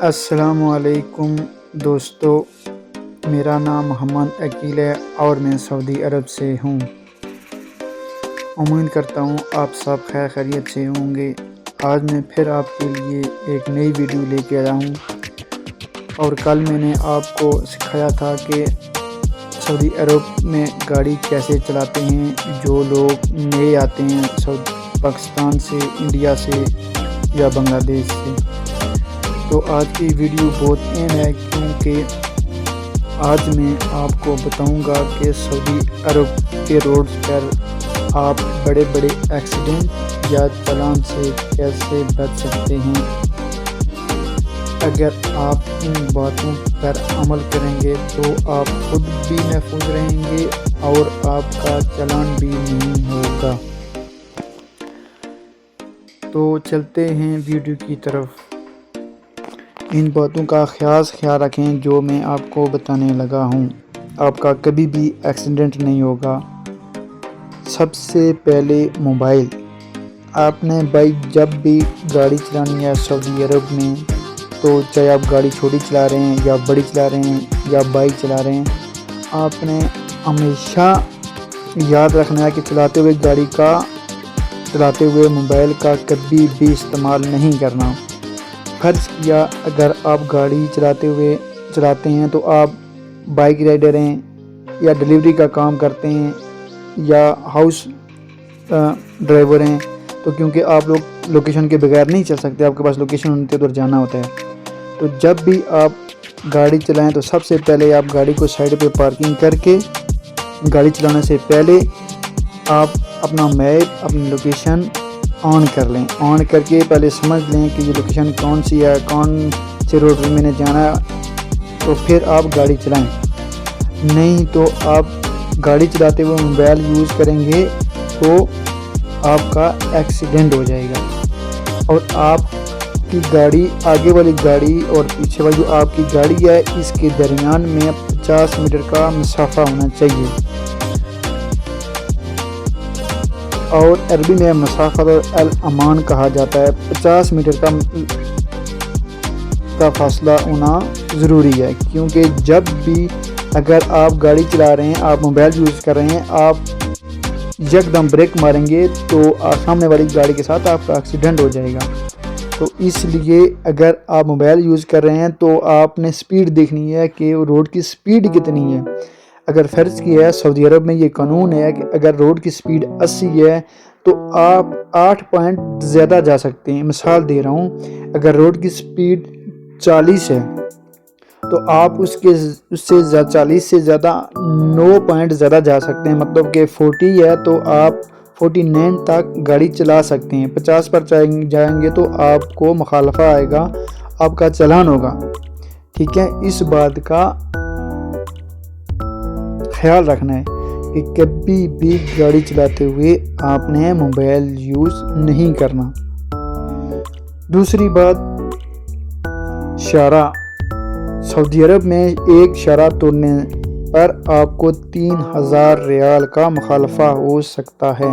السلام علیکم دوستو، میرا نام محمد عقیل ہے اور میں سعودی عرب سے ہوں۔ امید کرتا ہوں آپ سب خیر خیریت سے ہوں گے۔ آج میں پھر آپ کے لیے ایک نئی ویڈیو لے کے آیا ہوں، اور کل میں نے آپ کو سکھایا تھا کہ سعودی عرب میں گاڑی کیسے چلاتے ہیں جو لوگ نئے آتے ہیں پاکستان سے، انڈیا سے یا بنگلہ دیش سے۔ تو آج کی ویڈیو بہت اہم ہے، کیونکہ آج میں آپ کو بتاؤں گا کہ سعودی عرب کے روڈز پر آپ بڑے بڑے ایکسیڈنٹ یا چالان سے کیسے بچ سکتے ہیں۔ اگر آپ ان باتوں پر عمل کریں گے تو آپ خود بھی محفوظ رہیں گے اور آپ کا چالان بھی نہیں ہوگا۔ تو چلتے ہیں ویڈیو کی طرف۔ ان باتوں کا خیال رکھیں جو میں آپ کو بتانے لگا ہوں، آپ کا کبھی بھی ایکسیڈنٹ نہیں ہوگا۔ سب سے پہلے موبائل، آپ نے جب بھی گاڑی چلانی ہے سعودی عرب میں، تو چاہے آپ گاڑی چھوٹی چلا رہے ہیں یا بڑی چلا رہے ہیں یا بائک چلا رہے ہیں، آپ نے ہمیشہ یاد رکھنا ہے کہ چلاتے ہوئے موبائل کا کبھی بھی استعمال نہیں کرنا۔ فرض کیا اگر آپ گاڑی چلاتے ہیں تو آپ بائک رائڈر ہیں یا ڈیلیوری کا کام کرتے ہیں یا ہاؤس ڈرائیور ہیں، تو کیونکہ آپ لوگ لوکیشن کے بغیر نہیں چل سکتے، آپ کے پاس لوکیشن ہوتی ہے تو جانا ہوتا ہے۔ تو جب بھی آپ گاڑی چلائیں تو سب سے پہلے آپ گاڑی کو سائڈ پہ پارکنگ کر کے، گاڑی چلانے سے پہلے آپ اپنا میپ، اپنی لوکیشن آن کر لیں۔ آن کر کے پہلے سمجھ لیں کہ یہ لوکیشن کون سی ہے، کون سے روڈ پہ میں نے جانا ہے، تو پھر آپ گاڑی چلائیں۔ نہیں تو آپ گاڑی چلاتے ہوئے موبائل یوز کریں گے تو آپ کا ایکسیڈنٹ ہو جائے گا، اور آپ کی گاڑی، آگے والی گاڑی اور پیچھے والی جو آپ کی گاڑی ہے، اس کے درمیان میں 50 میٹر کا مسافہ ہونا چاہیے، اور عربی میں مسافت الامان کہا جاتا ہے۔ 50 میٹر کا فاصلہ ہونا ضروری ہے، کیونکہ جب بھی اگر آپ گاڑی چلا رہے ہیں، آپ موبائل یوز کر رہے ہیں، آپ یکدم بریک ماریں گے تو سامنے والی گاڑی کے ساتھ آپ کا ایکسیڈنٹ ہو جائے گا۔ تو اس لیے اگر آپ موبائل یوز کر رہے ہیں تو آپ نے سپیڈ دیکھنی ہے کہ روڈ کی سپیڈ کتنی ہے۔ اگر فرض کیا ہے سعودی عرب میں یہ قانون ہے کہ اگر روڈ کی سپیڈ 80 ہے تو آپ 8 پوائنٹ زیادہ جا سکتے ہیں۔ مثال دے رہا ہوں، اگر روڈ کی سپیڈ 40 ہے تو آپ اس سے 40 سے زیادہ 9 پوائنٹ زیادہ جا سکتے ہیں، مطلب کہ 40 ہے تو آپ 49 تک گاڑی چلا سکتے ہیں۔ 50 پر جائیں گے تو آپ کو مخالفہ آئے گا، آپ کا چالان ہوگا۔ ٹھیک ہے، اس بات کا خیال رکھنا ہے کہ کبھی بھی گاڑی چلاتے ہوئے آپ نے موبائل یوز نہیں کرنا۔ دوسری بات، اشارہ۔ سعودی عرب میں ایک اشارہ توڑنے پر آپ کو 3000 ریال کا مخالفہ ہو سکتا ہے،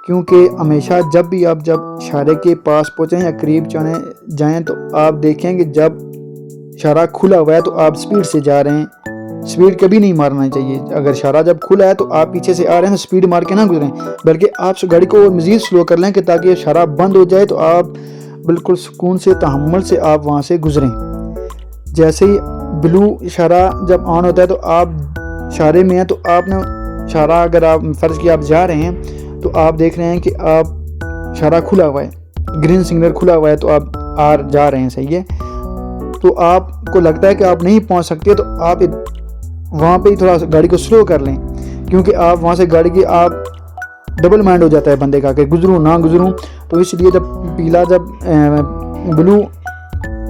کیونکہ ہمیشہ جب اشارے کے پاس پہنچیں یا قریب جائیں تو آپ دیکھیں کہ جب اشارہ کھلا ہوا ہے تو آپ سپیڈ سے جا رہے ہیں، سپیڈ کبھی نہیں مارنا چاہیے۔ اگر اشارہ جب کھلا ہے تو آپ پیچھے سے آ رہے ہیں تو سپیڈ مار کے نہ گزریں، بلکہ آپ گاڑی کو مزید سلو کر لیں کہ تاکہ اشارہ بند ہو جائے تو آپ بالکل سکون سے، تحمل سے آپ وہاں سے گزریں۔ جیسے ہی بلو اشارہ جب آن ہوتا ہے تو آپ اشارے میں ہیں، تو آپ نے اشارہ، اگر آپ فرض کیا آپ جا رہے ہیں تو آپ دیکھ رہے ہیں کہ آپ اشارہ کھلا ہوا ہے، گرین سگنل کھلا ہوا ہے تو آپ جا رہے ہیں، صحیح ہے۔ تو آپ کو لگتا ہے کہ آپ نہیں پہنچ سکتے تو آپ وہاں پہ ہی تھوڑا گاڑی کو سلو کر لیں، کیونکہ آپ وہاں سے گاڑی کی آپ ڈبل مائنڈ ہو جاتا ہے بندے کا کہ گزروں نہ گزروں۔ تو اس لیے جب بلو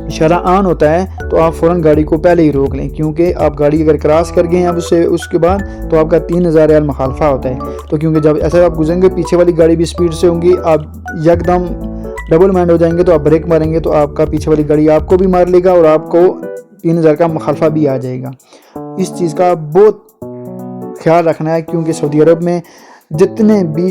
اشارہ آن ہوتا ہے تو آپ فوراً گاڑی کو پہلے ہی روک لیں، کیونکہ آپ گاڑی اگر کراس کر گئے ہیں اب اس کے بعد تو آپ کا 3000 ریال مخالفہ ہوتا ہے۔ تو کیونکہ جب ایسا آپ گزریں گے، پیچھے والی گاڑی بھی سپیڈ سے ہوں گی، آپ یکدم ڈبل مائنڈ ہو جائیں گے تو آپ بریک ماریں گے تو آپ کا پیچھے والی گاڑی آپ کو بھی مار لے گا اور آپ کو 3000 کا مخالفہ بھی آ جائے گا۔ اس چیز کا بہت خیال رکھنا ہے، کیونکہ سعودی عرب میں جتنے بھی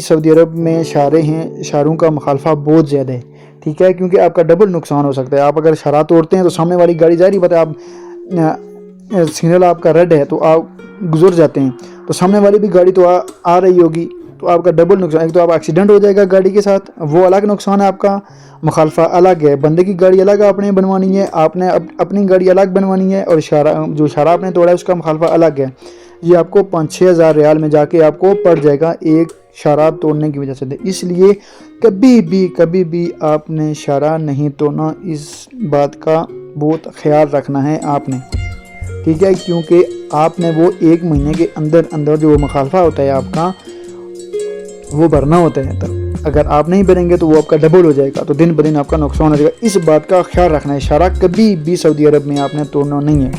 اشارے ہیں، اشاروں کا مخالفہ بہت زیادہ ہے۔ ठीक है, क्योंकि आपका डबल नुकसान हो सकता है। आप अगर शराब तोड़ते हैं तो सामने वाली गाड़ी जा रही बात है, आप सिग्नल आपका रेड है तो आप गुजर जाते हैं, तो सामने वाली भी गाड़ी तो आ रही होगी, तो आपका डबल नुकसान। एक तो आप एक्सीडेंट हो जाएगा गाड़ी के साथ, वो अलग नुकसान है आपका, मुखालफा अलग है, बंदे की गाड़ी अलग आपने बनवानी है, आपने अपनी गाड़ी अलग बनवानी है, और जो शराब आपने तोड़ा है उसका मुखालफा अलग है। ये आपको 5-6 हज़ार रियाल में जाके आपको पड़ जाएगा एक शराब तोड़ने की वजह से। इसलिए कभी भी आपने शराब नहीं तोड़ना, इस बात का बहुत ख्याल रखना है आपने, ठीक है, क्योंकि आपने वो 1 महीने के अंदर अंदर जो मुखालफा होता है आपका वो भरना होता है। तो अगर आप नहीं भरेंगे तो वो आपका डबल हो जाएगा, तो दिन ब दिन आपका नुकसान हो जाएगा। इस बात का ख्याल रखना है, शराब कभी भी सऊदी अरब में आपने तोड़ना नहीं है।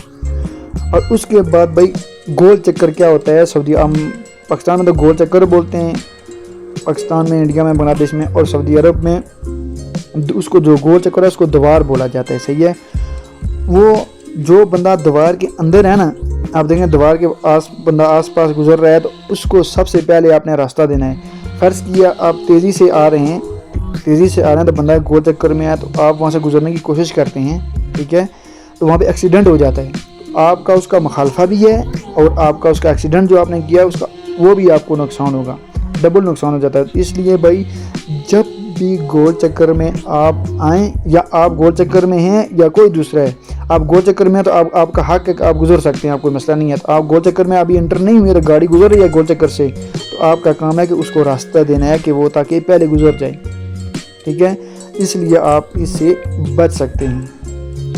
और उसके बाद भाई गोल चक्कर क्या होता है, पाकिस्तान में तो गोल चक्कर बोलते हैं, पाकिस्तान में, इंडिया में, बांग्लादेश में, और सऊदी अरब में उसको जो गोल चक्कर है उसको द्वार बोला जाता है, सही है। वो जो बंदा द्वार के अंदर है ना, आप देखें द्वार के बंदा आस पास गुजर रहा है तो उसको सबसे पहले आपने रास्ता देना है। फ़र्ज़ किया आप तेज़ी से आ रहे हैं तो बंदा गोल चक्कर में आया तो आप वहाँ से गुजरने की कोशिश करते हैं, ठीक है, तो वहाँ पे एक्सीडेंट हो जाता है, तो आपका उसका मुखालफा भी है और आपका उसका एक्सीडेंट जो आपने किया उसका वो भी आपको नुकसान होगा, डबल नुकसान हो जाता है। इसलिए भाई जब भी गोल चक्कर में आप आएँ, या आप गोल चक्कर में हैं या कोई दूसरा है, आप गोल चक्कर में हैं तो आपका हक है कि आप गुजर सकते हैं, आप कोई मसला नहीं है। तो आप गोल चक्कर में अभी एंटर नहीं हुए, गाड़ी गुजर रही है गोल चक्कर से, तो आपका काम है कि उसको रास्ता देना है कि वो ताकि पहले गुजर जाए, ठीक है, इसलिए आप इससे बच सकते हैं।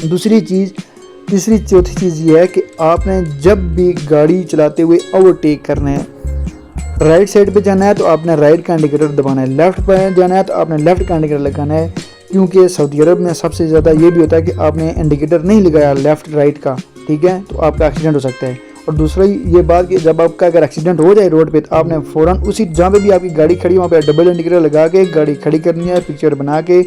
तीसरी चौथी चीज़ ये है कि आपने जब भी गाड़ी चलाते हुए ओवरटेक करना है, राइट साइड पे जाना है तो आपने राइट का इंडिकेटर दबाना है, लेफ़्ट पे जाना है तो आपने लेफ़्ट का इंडिकेटर लगाना है, क्योंकि सऊदी अरब में सबसे ज़्यादा ये भी होता है कि आपने इंडिकेटर नहीं लगाया लेफ़्ट राइट का, ठीक है, तो आपका एक्सीडेंट हो सकता है। और दूसरा ये बात कि जब आपका अगर एक्सीडेंट हो जाए रोड पे तो आपने फ़ौरन उसी जहाँ पे भी आपकी गाड़ी खड़ी वहाँ पे डबल इंडिकेटर लगा के गाड़ी खड़ी करनी है, पिक्चर बना के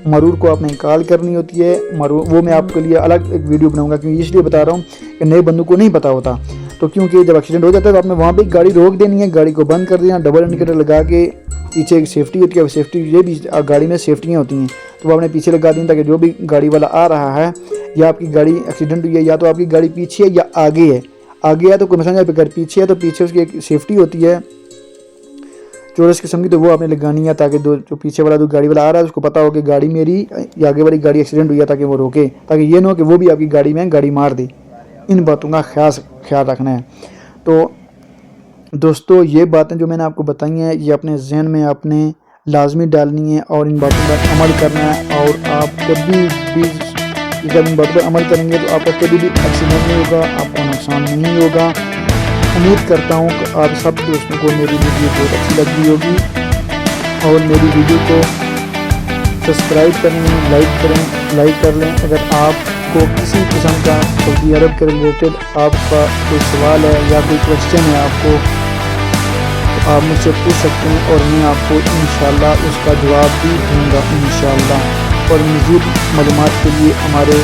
मरूर को आपने कॉल करनी होती है। मरूर वो मैं आपके लिए अलग एक वीडियो बनाऊंगा, क्योंकि इसलिए बता रहा हूँ कि नए बंदों को नहीं पता होता, तो क्योंकि जब एक्सीडेंट हो जाता है तो आपने वहाँ पे गाड़ी रोक देनी है, गाड़ी को बंद कर देना, डबल इंडिकेटर लगा के, पीछे एक सेफ्टी होती है, सेफ्टी ये भी गाड़ी में सेफ्टियाँ होती हैं तो वो आपने पीछे लगा दी ताकि जो भी गाड़ी वाला आ रहा है या आपकी गाड़ी एक्सीडेंट हुई है या तो आपकी गाड़ी पीछे है या आगे है तो कोई मसला नहीं, अगर पीछे है तो पीछे उसकी एक सेफ्टी होती है चौरस किस्म की, तो वो आपने लगानी है ताकि जो पीछे वाला जो गाड़ी वाला आ रहा है उसको पता हो कि गाड़ी मेरी या आगे वाली गाड़ी एक्सीडेंट हुई है, ताकि वो रोके, ताकि ये ना हो कि वो भी आपकी गाड़ी में गाड़ी मार दे। इन बातों का ख्याल रखना है। तो दोस्तों ये बातें जो मैंने आपको बताई हैं ये अपने जहन में आपने लाजमी डालनी है और इन बातों पर अमल करना है। और आप कभी भी जब इन बातों पर अमल करेंगे तो आपका कभी भी एक्सीडेंट नहीं होगा, आपको नुकसान नहीं होगा। उम्मीद करता हूँ कि आप सब दोस्तों को मेरी वीडियो बहुत अच्छी लगी होगी और मेरी वीडियो को सब्सक्राइब करें, लाइक कर लें। अगर आपको किसी किस्म का सऊदी अरब के रिलेटेड आपका कोई सवाल है या कोई क्वेश्चन है आपको, तो आप मुझसे पूछ सकते हैं और मैं आपको इंशाल्लाह उसका जवाब भी दूँगा इंशाल्लाह। और मज़ीद मालूमात के लिए हमारे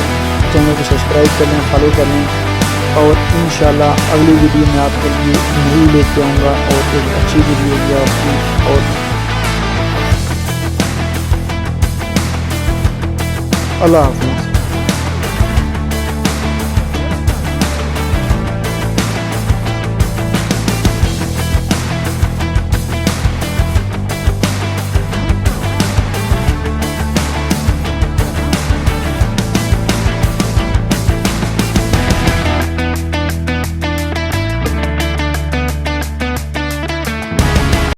चैनल को सब्सक्राइब कर लें, फॉलो कर लें और इंशाल्लाह अगली वीडियो में आपके लिए नहीं लेके आऊँगा और एक अच्छी वीडियो होगी आपकी। और अल्लाह हाफ़िज़।